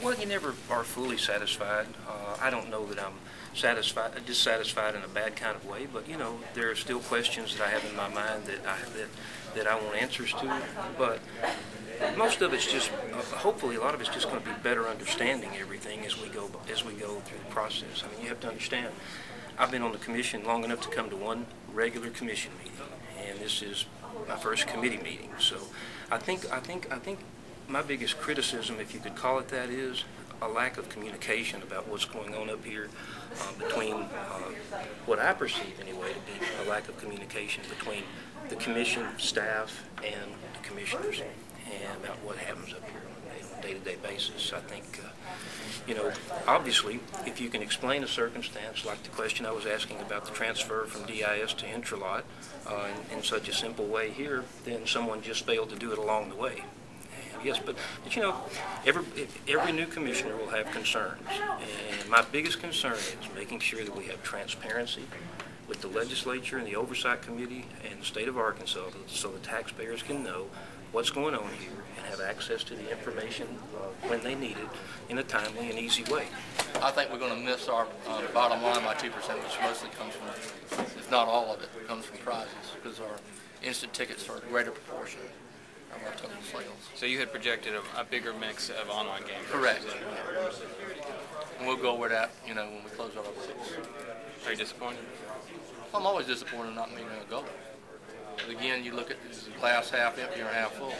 Well, you never are fully satisfied. I don't know that I'm dissatisfied in a bad kind of way, but there are still questions that I have in my mind that I want answers to. But most of it's just, hopefully, a lot of it's just going to be better understanding everything as we go through the process. I mean, you have to understand. I've been on the commission long enough to come to one regular commission meeting, and this is my first committee meeting. So, I think my biggest criticism, if you could call it that, is a lack of communication about what's going on up here between what I perceive anyway to be a lack of communication between the commission staff and the commissioners and about what happens up here on a day-to-day basis. I think, obviously, if you can explain a circumstance like the question I was asking about the transfer from DIS to Intralot in such a simple way here, then someone just failed to do it along the way. Yes, but every new commissioner will have concerns, and my biggest concern is making sure that we have transparency with the legislature and the oversight committee and the state of Arkansas, so the taxpayers can know what's going on here and have access to the information when they need it in a timely and easy way. I think we're going to miss our bottom line by 2%, which mostly comes from, if not all of it, comes from prizes, because our instant tickets are a greater proportion of our total sales. So you had projected a bigger mix of online games. Correct. And we'll go with that, when we close out our books. Are you disappointed? I'm always disappointed not meeting a goal. But again, you look at is the glass half empty or half full.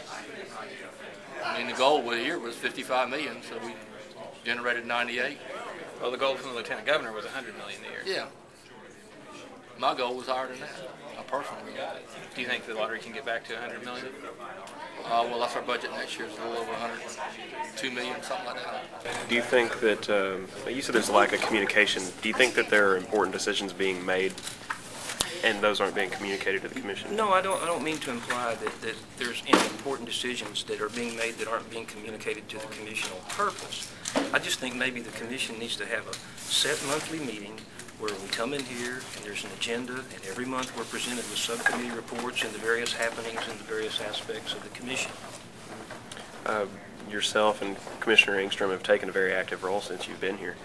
I mean, the goal here was 55 million, so we generated 98. Well, the goal from the lieutenant governor was 100 million a year. Yeah. My goal was higher than that. My personal goal. Do you think the lottery can get back to 100 million? Well, that's our budget next year. Is a little over 102 million, something like that. Do you think that you said there's a lack of communication? Do you think that there are important decisions being made, and those aren't being communicated to the commission? No, I don't mean to imply that there's any important decisions that are being made that aren't being communicated to the commission on purpose. I just think maybe the commission needs to have a set monthly meeting where we come in here and there's an agenda, and every month we're presented with subcommittee reports and the various happenings and the various aspects of the commission. Yourself and Commissioner Engstrom have taken a very active role since you've been here.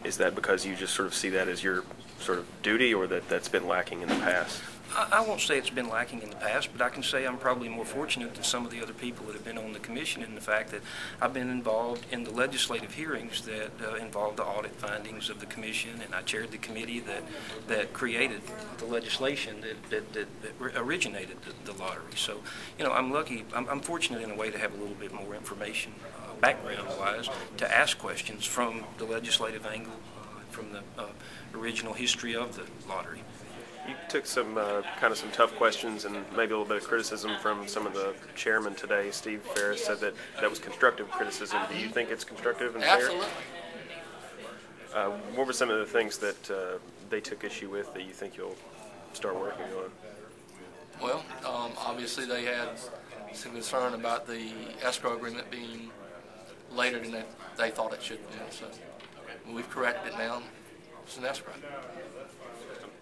Is that because you just sort of see that as your sort of duty, or that's been lacking in the past? I won't say it's been lacking in the past, but I can say I'm probably more fortunate than some of the other people that have been on the commission in the fact that I've been involved in the legislative hearings that involved the audit findings of the commission, and I chaired the committee that created the legislation that originated the lottery. So, I'm lucky, I'm fortunate in a way to have a little bit more information, background-wise, to ask questions from the legislative angle, from the original history of the lottery. You took some kind of some tough questions and maybe a little bit of criticism from some of the chairmen today. Steve Faris said that was constructive criticism. Do you think it's constructive and fair? Absolutely. What were some of the things that they took issue with that you think you'll start working on? Well, obviously they had some concern about the escrow agreement being later than they thought it should be. So we've corrected it now. It's an escrow.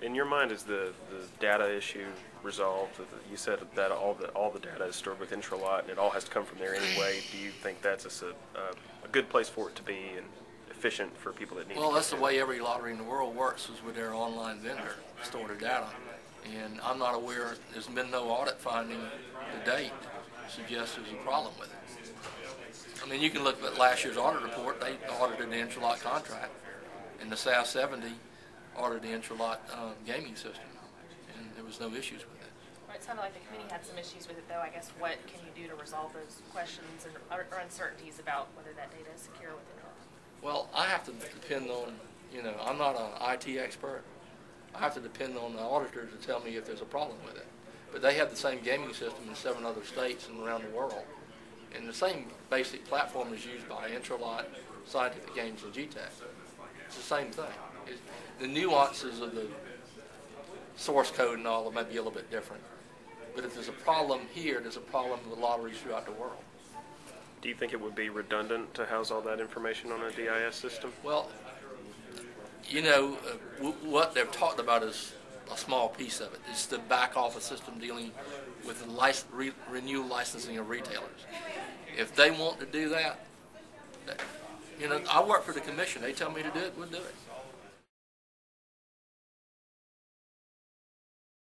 In your mind, is the data issue resolved? You said that all the data is stored with Intralot, and it all has to come from there anyway. Do you think that's a good place for it to be and efficient for people that need it? Well, that's the way every lottery in the world works, is with their online vendor store their data. And I'm not aware, there's been no audit finding to date that suggests there's a problem with it. I mean, you can look at last year's audit report. They audited the Intralot contract, and the SAS 70 ordered the Intralot gaming system, and there was no issues with it. Well, it sounded like the committee had some issues with it, though. I guess what can you do to resolve those questions or uncertainties about whether that data is secure within it? Well, I have to depend on, I'm not an IT expert. I have to depend on the auditor to tell me if there's a problem with it. But they have the same gaming system in 7 other states and around the world. And the same basic platform is used by Intralot, Scientific Games, and GTAC. It's the same thing. The nuances of the source code and all might be a little bit different. But if there's a problem here, there's a problem with lotteries throughout the world. Do you think it would be redundant to house all that information on a DIS system? Well, what they've talked about is a small piece of it. It's the back office system dealing with the renewal licensing of retailers. If they want to do that, you know, I work for the commission. They tell me to do it, we'll do it.